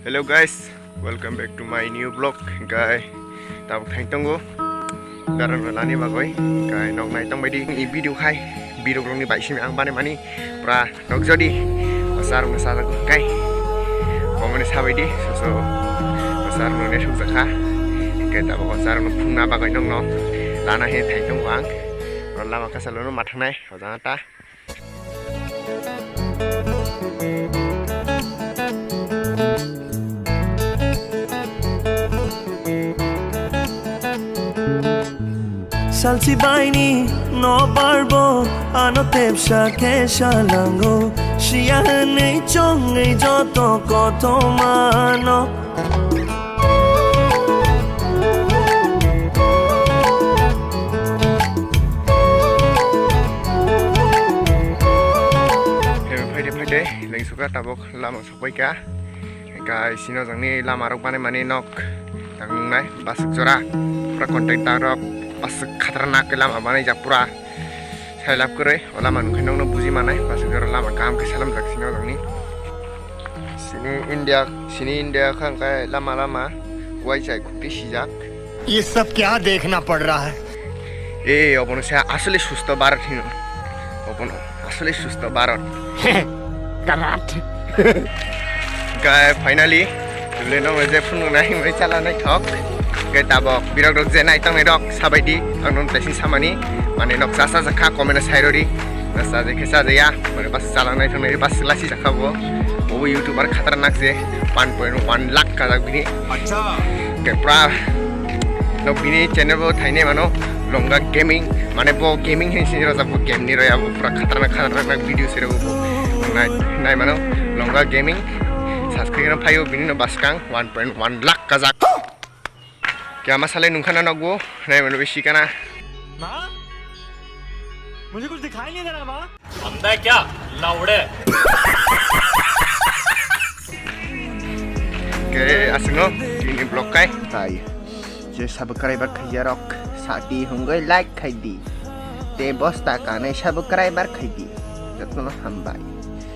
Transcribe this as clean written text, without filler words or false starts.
Hello guys, welcome back to my new vlog. Guys, tao thành tongo. Garan lani bagoi. Guys, nok nai tong baidi i video khai. Video rong ni bai sim ang bane mani. Pra nok jodi. Pasar na sa ko kai. Komene sa baidi so pasar no ne thuk zakha. Kai ta ba pasar no phungna bagoi nong no. Lana he thai tong wang. Ron lama ka salo no mathang nai. Hojang ta. Salsi baini no barbo ano tepsha kesha lango shia nei chong ei joto koto mano Phai leng suka tabok lama sopai ka kai sino jangni lama rok bane mani nok tang nai basuk jora pura contact tarok pas खतरनाक के लामा बानाय जा पुरा Scilab करे लामा नुखै नंनो बुजि मानाय पास गर लामा काम के सालाम राखसिनो जोंनि सिनी इंडिया खां का लामा वाइ जाय खुक्ति सिजाक ये सब क्या देखना पड़ रहा है ए अपन से असली सुस्त भारत हिनो अपन असली सुस्त भारत कराट गाय फाइनली लेनो जे फुन नाय मै चला नाय ठक Gay tabok birok rok je nai tang nai rok sabaidi angnon taisin samani mane nok sasa jakha komena sairori nasa je khesa je ya mane pas chalang nai thang nai pas lasi jakha bo o youtuber khatarnak je 1.1 lakh ka jak bini acha ke pra no bini channel bo thaine mano longa gaming mane bo gaming hin sin roja bo game ni roya bo pura khatarnak video sero bo nai mano longa gaming subscribe na phayo bini no baskang 1.1 lakh ka jak क्या मसाले नुखाना नगो नहीं मतलब बेसी का ना माँ मुझे कुछ दिखाई नहीं दे रहा माँ अंधा क्या लाउडे के असंगो ini blog kai tai je subscriber khaya rok sati hungai like khai di te bosta ka nai subscriber khai di jatno hambai